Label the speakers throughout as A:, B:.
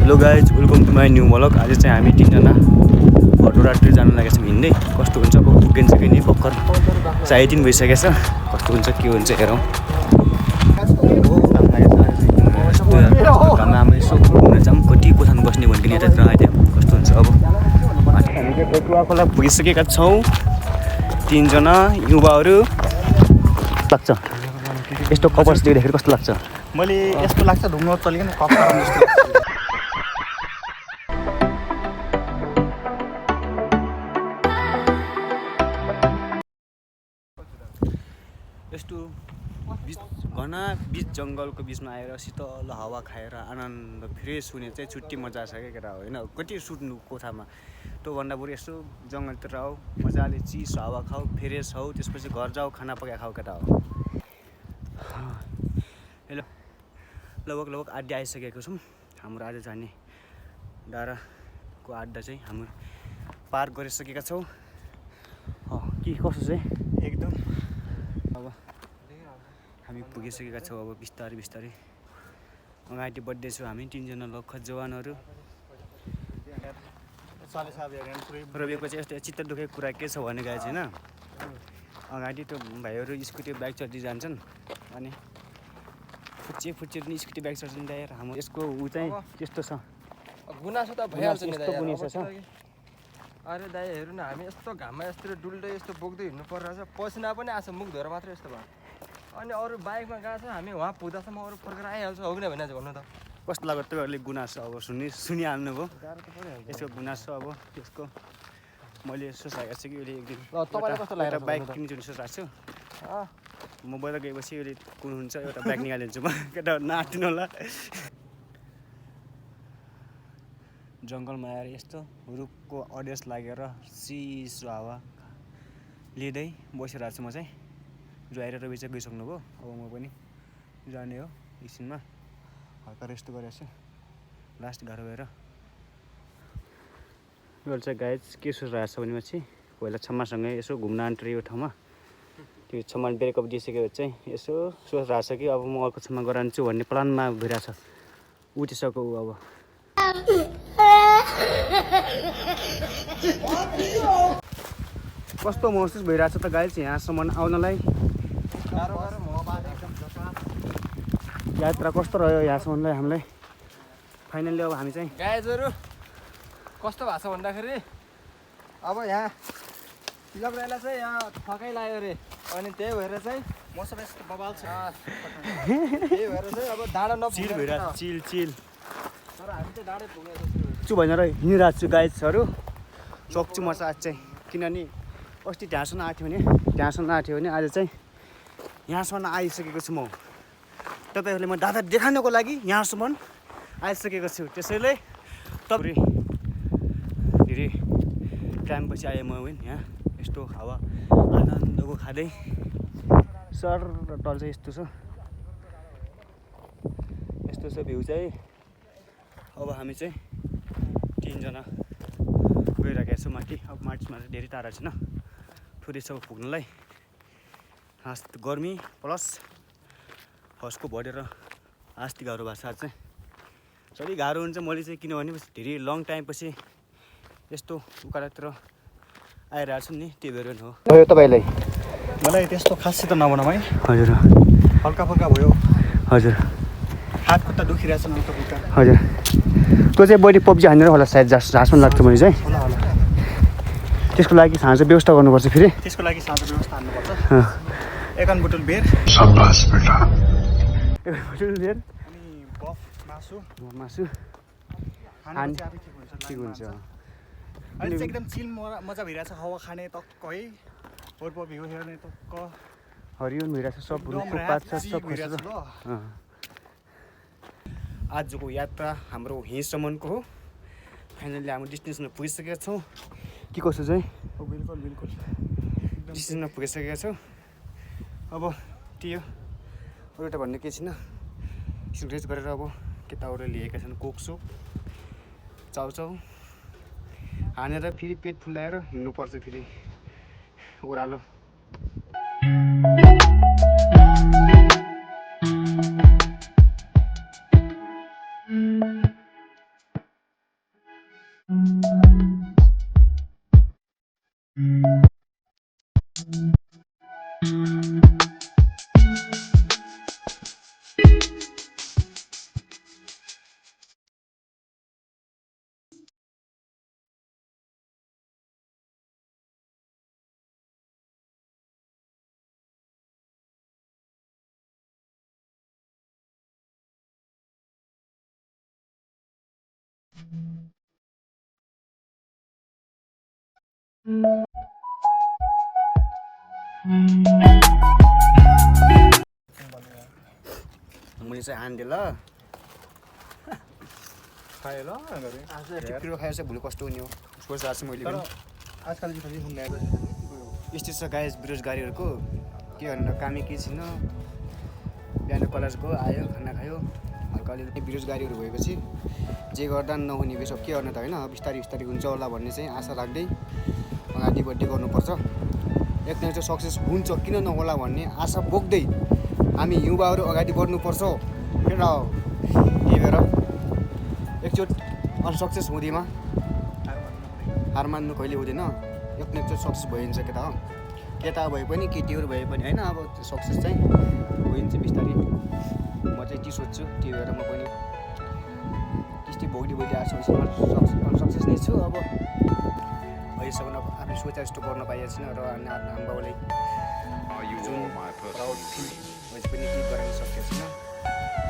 A: Hello guys, welcome to my new vlog. आज चाहिँ हामी तिनजना भटौरा ट्री जानु लागेको छौँ हिँड्दै। कस्तो हुन्छ अब पुगिन्छ कि नि भर्खर 3:30 भइसकेको छ। कस्तो हुन्छ के हुन्छ हेरौँ। घाममा यसो घुम्न जाऊँ। कति कोठामा बस्ने भनिकन यतातिर आइदियो कस्तो हुन्छ अब। हामी चाहिँ पेटुवा खोला पुगिसकेका छौँ। 3 जना युवाहरू लाग्छ। यस्तो कपल्स देख्दाखेरि कस्तो लाग्छ?
B: मैले यस्तो लाग्छ ढुङ्गा चलिकन कपडा जस्तो लाग्छ।
A: यस्तो घना बिच जङ्गलको बिचमा आएर शीतल हावा खाएर आनन्द फ्रेस हुने चाहिँ छुट्टी मजा छ क्या केटा हो होइन। कति सुत्नु कोठामा त्योभन्दा बरु यसो जङ्गलतिर आऊ, मजाले चिसो हावा खाऊ, फ्रेस हौ, त्यसपछि घर जाऊ, खाना पकाएर खाऊ केटा हो। हेलो, लगभग आड्डा आइसकेको छौँ। हाम्रो आज जाने डाँडाको आड्डा चाहिँ हाम्रो पार गरिसकेका छौँ। के कसो चाहिँ
B: एकदम
A: अब हामी पुगिसकेका छौँ। अब बिस्तारै अगाडि बढ्दैछौँ हामी 3 जना लख जवानहरू। रविको चाहिँ यस्तो चित्त दुखेको कुरा के छ भने गाई छैन, अगाडि त्यो भाइहरू स्कुटी बाइक चढ्दै जान्छन् अनि फुच्चे पनि स्कुटी बाइक चढ्छन् दाइ। हाम्रो यसको ऊ चाहिँ त्यस्तो छ,
C: गुनासो त भइहाल्छ नि दाइ।
A: गुनासो छ।
C: अरे दाइ हेर्नु न, हामी यस्तो घाममा यस्तो डुल्दै यस्तो बोक्दै हिँड्नु परिरहेछ, पसिना पनि आएको छ, मुख धोएर मात्रै यस्तो भयो। अनि अरू बाइकमा गएको छ, हामी वहाँ पुग्दासम्म अरू फर्केर आइहाल्छ, हो कि न भने भन्नु त।
A: कस्तो लाग्यो तपाईँहरूले गुनासो अब सुनिहाल्नुभयो यसको गुनासो। अब त्यसको मैले सोचेको छु कि अहिले एक दिन
C: तपाईँलाई कस्तो लाग्यो
A: बाइक किन्छु भने सोचेको छु। म बजार गएपछि अहिले कुन हुन्छ एउटा बाइक निकालिदिन्छु म। केटा नाटिनु होला। जङ्गलमा आएर यस्तो रुखको अडेस लागेर चिसो हावा लिँदै बसिरहेको छु म चाहिँ। जुवाएर रवि चाहिँ गइसक्नुभयो, अब म पनि जाने हो एकछिनमा। हल्का रेस्ट गरेको छु लास्ट गाह्रो भएर। यो चाहिँ गाइज के सोचिरहेको छ भने चाहिँ पहिला छम्मासँगै यसो घुम्न आन्ट्रे यो ठाउँमा। त्यो छम्मा ब्रेकअप दिइसकेपछि चाहिँ यसो सोचिरहेको छ कि अब म अर्को छम्मा गएर आन्छु भन्ने प्लानमा भइरहेछ। उठिसक्यो अब। कस्तो महसुस भइरहेछ त गाइज यहाँसम्म आउनलाई? यात्रा कस्तो रह्यो यहाँसम्मलाई हामीलाई? फाइनल्ली अब हामी चाहिँ
C: गाइजहरू कस्तो भएको छ भन्दाखेरि अब यहाँ तिलकराईलाई चाहिँ यहाँ थकाइ लाग्यो अरे, अनि त्यही भएर चाहिँ
B: मौसम यस्तो बबाल छ।
C: त्यही भएर चाहिँ अब डाँडा
A: चिल
C: नपुगेर
A: भइरहेको चिल
C: तर हामी चाहिँ डाँडै पुगेको जस्तो
A: छु भनेर हिँडिरहेको छु गाइजहरू। सक्छु म चाहिँ आज चाहिँ, किनभने अस्ति त्यहाँसम्म आएको थियो भने आज चाहिँ यहाँसम्म आइसकेको छु म। तपाईँहरूले म दादा देखाउनको लागि यहाँसम्म आइसकेको छु। त्यसैले तपाईँ धेरै टाइमपछि आएँ म यहाँ यस्तो हावा आनन्दको खाँदै। सर तल चाहिँ यस्तो छ भ्यू चाहिँ। अब हामी चाहिँ 3 जना गइरहेका छौँ माथि। अब माथिमा चाहिँ धेरै टाढा छैन, थोरै छ पुग्नलाई। हाँस गर्मी प्लस हस्को बढेर आस्ति गाह्रो भएको छ आज चाहिँ। सबै गाह्रो हुन्छ मैले चाहिँ, किनभने धेरै लङ टाइमपछि यस्तो उकालोतिर आइरहेको छु नि, त्यही भएर हो। तपाईँलाई
B: मलाई त्यस्तो खासै त नभनौँ है।
A: हजुर
B: हल्का फुल्का भयो।
A: हजुर
B: हात खुट्टा दुखिरहेछ न खुट्टा।
A: हजुर त्यो चाहिँ बढी पब्जी हानेर होला सायद, झाँसमा लाग्छ भने चाहिँ।
B: होला
A: त्यसको लागि साँझ व्यवस्था गर्नुपर्छ फेरि।
B: त्यसको लागि साँझ व्यवस्था हान्नुपर्छ। 1 बोतल बियर,
A: अनि
B: अनि बफ
A: मासु
B: खाने चाहिँ
A: ठिक हुन्छ।
B: अहिले चाहिँ एकदम चिल मजा भइरहेछ। हावा खाने टक्क है, वरपर भ्यू हेर्ने टक्क
A: हरियो भइरहेछ, सब रुखको पात छ, सब खसेर। आजको यात्रा हाम्रो यहीँसम्मको हो। फाइनल्ली हाम्रो डेस्टिनेसनमा पुगिसकेका छौँ। के कसो चाहिँ
B: बिल्कुल
A: डेस्टिनेसनमा पुगिसकेका छौँ। अब त्यो अरू त भन्ने केही छैन। रेस्ट गरेर अब केटाहरू लिएका छन् कोकसोक चाउचाउ हानेर फेरि पेट फुलाएर हिँड्नुपर्छ फेरि ओह्रालो। मैले चाहिँ हान्दिएँ ल
B: खायो ल घरि
A: आज टिप्रो खाएर चाहिँ भुल कस्तो हुने हो सोचिरहेको छु मैले
B: तर
A: पनि
B: आजकल चाहिँ हुन्न
A: यस्तो छ गाइस बेरोजगारीहरूको के गर्नु कामै केही छैन बिहान कलेज गयो आयो खाना खायो हल्का अलिअलि बेरोजगारीहरू भएपछि जे गर्दा नहुने बेस के गर्नु त होइन बिस्तारै बिस्तारै हुन्छ होला भन्ने चाहिँ आशा राख्दै अगाडि बढ्दै गर्नुपर्छ एकदिन चाहिँ सक्सेस हुन्छ किन नहोला भन्ने आशा बोक्दै हामी युवाहरू अगाडि बढ्नुपर्छ किन त्यही भएर एकचोट अनसक्सेस हुँदैमा हार मान्नु कहिले हुँदैन एकदिन चाहिँ सक्सेस भइन्छ केटा हो केटा भए पनि केटीहरू भए पनि होइन अब त्यो सक्सेस चाहिँ भइन्छ बिस्तारै म चाहिँ के सोध्छु त्यही भएर म पनि त्यस्तै भोग्दै आएको छु अनसक्सेस नै छु अब अहिलेसम्म अब आफूले सोचे जस्तो गर्न पाइएको छैन र आमा बाउलाई जुन प्राउड फिल मैले पनि केही गराउन सकेको छैन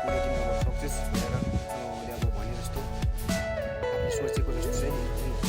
A: कुनै दिन अब सक्सेस भएर मैले अब भने जस्तो आफूले सोचेको जस्तो चाहिँ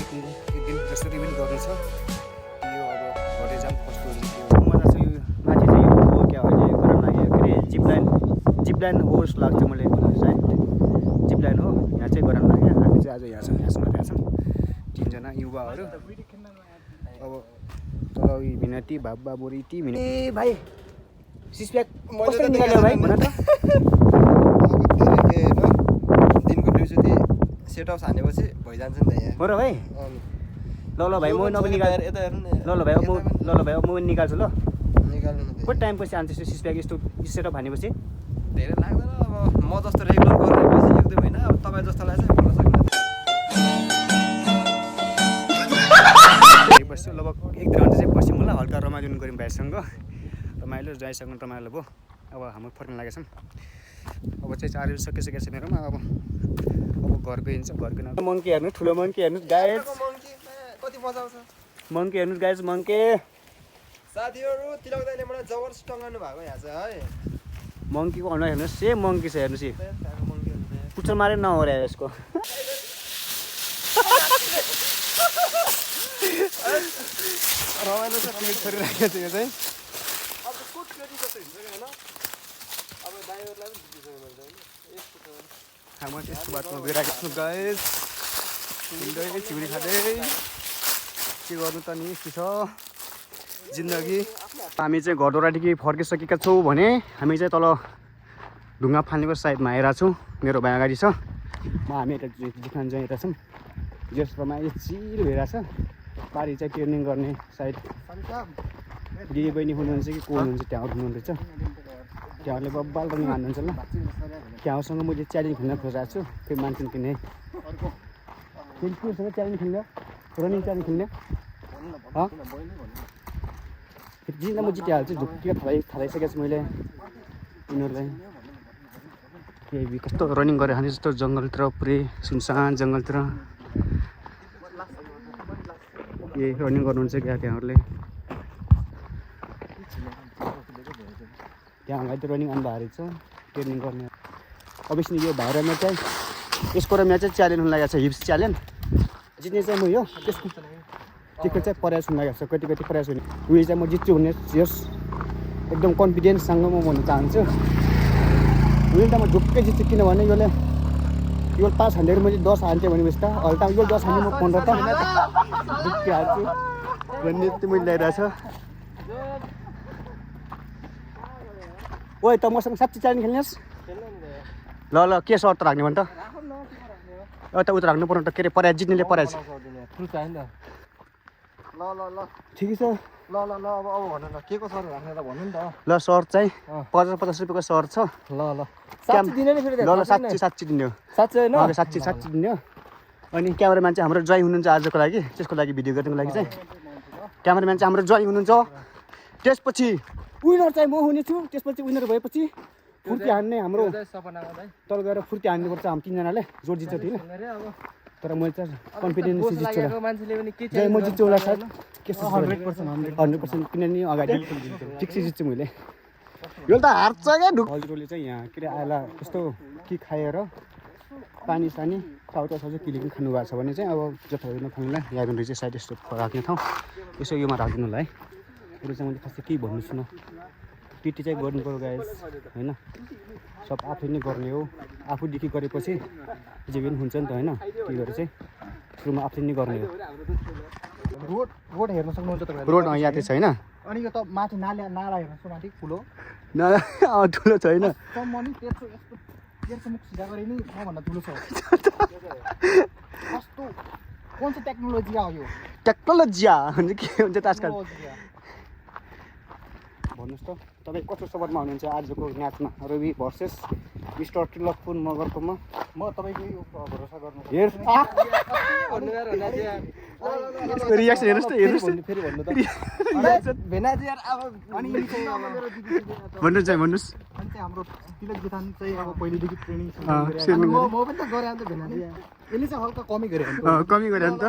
A: एक दिन जसरी पनि गर्नु छ त्यो अब गर्दै जाऊँ कस्तो हुन्छ त्यो मजा छ यो माथि चाहिँ यो हो क्या अहिले गराउन लाग्यो के अरे जिप लाइन हो जस्तो लाग्छ मैले सायद जिप लाइन हो यहाँ चाहिँ गराउन लाग्यो हामी चाहिँ आज यहाँसम्म आएको छौँ तिनजना युवाहरू अब तल मिनती बाबा बोरी मिनती ए भाइ सिसप्याक कसरी निकाल्यो भाइ भन त
C: दिनको दुईचोटि सेटअप हानेपछि भइजान्छ नि त यहाँ
A: हो र भाइ ल भाइ म नभए निकाल
C: यता हेर्नु न
A: ल भाइ अब म पनि निकाल्छु ल
C: निकाल्नु न
A: कति टाइम पछि आन्छ सिसप्याक यस्तो सेटअप हानेपछि
C: धेरै लाग्दैन अब म जस्तो रेगुलर गर्ने पछि युक्दै होइन अब तपाईँ जस्तोलाई चाहिँ भन्न सक्दैन
A: बस्छु लगभग 1-2 घन्टा चाहिँ बस्यौँ होला हल्का रमाइलो गऱ्यौँ भाइसँग रमाइलो जाइसँग रमाइलो भयो अब हाम्रो फर्किन लागेको छौँ अब चाहिँ 4 बजी सकिसकेको छ मेरोमा अब घर गइन्छ घर गइन मङ्की हेर्नु ठुलो मङ्की हेर्नु गाइस
C: कति मजा आउँछ
A: मङ्की हेर्नु गाइस मङ्की
C: साथीहरू तिलक दाइले मलाई जबरजस्त टङ्गाउनु भएको यहाँ चाहिँ है
A: मङ्कीको अनुहार हेर्नुहोस् सेम मङ्की छ हेर्नुहोस् पुच्छर मारे नहोर्या यसको
C: रमाइलो छ टिकट छोडिराखेको छ यो चाहिँ अब कोट केटी जस्तो हिँड्छ कि होइन अब ड्राइभरलाई पनि झिकिसक्यो मैले चाहिँ यस्तो
A: म त्यस्तो बाटोमा गइरहेको छु गाइस हिँड्दै चिउरी खाँदै के गर्नु त नि के छ जिन्दगी हामी चाहिँ घरद्वारादेखि फर्किसकेका छौँ भने हामी चाहिँ तल ढुङ्गा फाल्नेको साइडमा आइरहेको छौँ मेरो भाइ अगाडि छ हामी यता जिखान चाहिँ यता छौँ जसमा यो चिर भइरहेछ पारी चाहिँ ट्रेनिङ गर्ने साइड दिदी बहिनी हुनुहुन्छ कि को हुनुहुन्छ त्यहाँ हुनुहुँदैछ त्यहाँहरूले बब्बाल रनिङ हान्नुहुन्छ ल त्यहाँसँग मैले च्यालेन्ज खेल्न खोजिरहेको छु त्यो मान्छे किन्ने फेरि कोसँग च्यालेन्ज खेल्ने रनिङ च्यालेन्ज खेल्ने जित्दा म जितिहाल्छु ढुक्कियो थालाइसकेको छु मैले यिनीहरूलाई केही कस्तो रनिङ गरेर खाने जस्तो जङ्गलतिर पुरै सुनसान जङ्गलतिर ए रनिङ गर्नुहुन्छ क्या त्यहाँहरूले त्यहाँ अगाडि रनिङ अनुभएको छ ट्रेनिङ गर्ने अभियसली यो भाइर म्याच चाहिँ यसको र म्याच चाहिँ च्यालेन्ज हुन लागेको छ हिप्स च्यालेन्ज जित्ने चाहिँ म यो त्यसको टिकट चाहिँ प्रयास हुन लागेको छ कति प्रयास हुने उयो चाहिँ म जित्छु हुने यस एकदम कन्फिडेन्ससँग म भन्न चाहन्छु उयो त म ढुक्कै जित्छु किनभने यो 5 हान्थ्यो मैले 10 हान्थेँ भनेपछि त हल्का यो 10 हान्थेँ म 15 त ढुक्कै हाल्छु भन्ने त्यो मैले ल्याइरहेको छ ओइ त मसँग साँच्चै च्यालेन्ज खेल्नुहोस् ल के सर्त राख्ने भने त त उता राख्नु पर्ने त के अरे पराज जित्नेले पराज
C: ल
A: ठिकै छ
C: ल अब भन्नु न के को सर राख्ने त भन्नु नि त
A: ल सर्ट चाहिँ 50 रुपियाँको सर्ट छ
C: ल साँच्चै दिने नि फेरि
A: ल साँच्चै दिने हो
C: साँच्चै होइन
A: साँच्चै दिने हो अनि क्यामेराम्यान चाहिँ हाम्रो जय हुनुहुन्छ आजको लागि, त्यसको लागि भिडियो गर्नुको लागि चाहिँ क्यामेराम्यान चाहिँ हाम्रो जय हुनुहुन्छ। त्यसपछि विनर चाहिँ म हुनेछु। त्यसपछि विनर भएपछि फुर्ती हान्ने हाम्रो
C: सपनामा दाइ
A: तल गएर फुर्ती हान्नुपर्छ हामी तिनजनाले। जोड जित्छ होइन, तर मैले चाहिँ कन्फिडेन्स जित्छु होला।
C: मान्छेले पनि के
A: जय म जित्छु होला सायद। के 100% किनभने अगाडि फिक्स जित्छु मैले। यो त हार्छ क्या हजुरहरूले चाहिँ यहाँ के अरे आएर कस्तो के खाएर पानी सानी चाउचाउ किलिकिन खानुभएको छ भने चाहिँ अब जताभावी नखानुलाई यहाँ पनि चाहिँ साइड यस्तो राख्ने ठाउँ यसो योमा राखिदिनु होला है। अरू चाहिँ मैले खासै केही भन्नु छुइनँ। पिटी चाहिँ गर्नु पऱ्यो गाइस होइन, सब आफै नै गर्ने हो। आफूदेखि गरेपछि जे पनि हुन्छ नि त होइन। त्यही भएर चाहिँ सुरुमा आफूले नै गर्ने हो।
B: रोड हेर्न सक्नुहुन्छ तपाईँ।
A: रोड यहाँ चाहिँ छैन।
B: अनि यो त माथि नाला हेर्नुहोस् माथि ठुलो
A: ठुलो छैन।
B: सम्म नि तेर्सो मुख सिधा गरे नि मभन्दा ठुलो छ। कस्तो कुन चाहिँ टेक्नोलोजी हो यो?
A: टेक्नोलोजिया हुन्छ के हुन्छ त आजकल।
B: टेक्नोलोजी।
A: भन्नुहोस् त तपाईँ कस्तो सपोर्टमा हुनुहुन्छ आजको म्याचमा? रवि भर्सेस मिस्टर टिलकपुर मगरकोमा
B: म तपाईँको यो भरोसा गर्नु
A: हेर यसको रियाक्सन हेर्नुहोस् त, हेर्नुहोस् त
B: फेरि भन्नु त।
C: भेनाजी यार अब
B: अनि
A: भन्नुहोस् चाहिँ भन्नुहोस्।
B: अनि चाहिँ हाम्रो तिलक विधान चाहिँ अब पहिलेदेखि ट्रेनिङ
A: ट्रेनिङ
B: म पनि त गरेँ अन्त भेनाजी। यसले चाहिँ हल्का कमी गरे
A: कमी गरे नि त।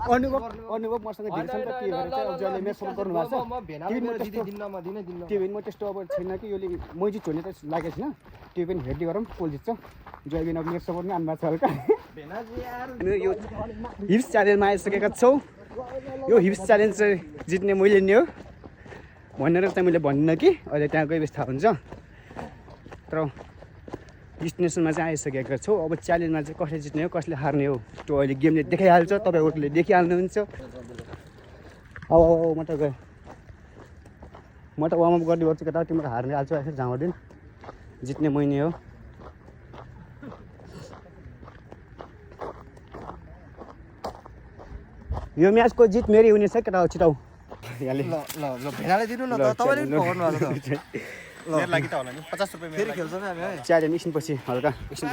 A: अनुभव मसँग धेरै छ नि त। के भएर चाहिँ अब जसले मेरो सपोर्ट गर्नुभएको छ त्यो पनि म त्यस्तो अब छैन कि यसले मै जित्छु भन्ने त लागेको छैन। त्यो पनि हेर्दै गरौँ कोल जित्छ। जय बिन अब मेरो सपोर्ट नै आउनुभएको छ हल्का। यो हिप्स च्यालेन्जमा आइसकेका छौँ। यो हिप्स च्यालेन्ज चाहिँ जित्ने मैले नै हो भनेर चाहिँ मैले भन्दिनँ कि अहिले त्यहाँ गएपछि थाहा हुन्छ। तर डेस्टिनेसनमा चाहिँ आइसकेका छौँ। अब च्यालेन्जमा चाहिँ कसले जित्ने हो कसले हार्ने हो त्यो अहिले गेमले देखाइहाल्छ, तपाईँहरूले देखिहाल्नुहुन्छ। अब म त गएँ, म त वार्मअप गर्दै गर्छु केटा। तिम्रो हार्ने हाल्छु आखिर झाउँदिन। जित्ने महिने हो। यो म्याचको जित मेरै हुनेछ केटा। छिटाउ यहाँले
C: ल भेनाले दिनु न त, तपाईँले पनि पकाउनु भएको छ।
B: मेरो लागि त होला नि 50 रुपैयाँ
C: फेरि खेल्छौँ हामी है।
A: च्यालेन्ज एकछिनपछि हल्का एकछिन।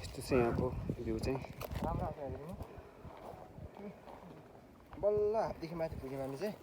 A: यस्तो चाहिँ यहाँको भ्यू चाहिँ
C: राम्रो आएको हेर्नु बल्ल हातदेखि माथि पुग्यौँ हामी चाहिँ।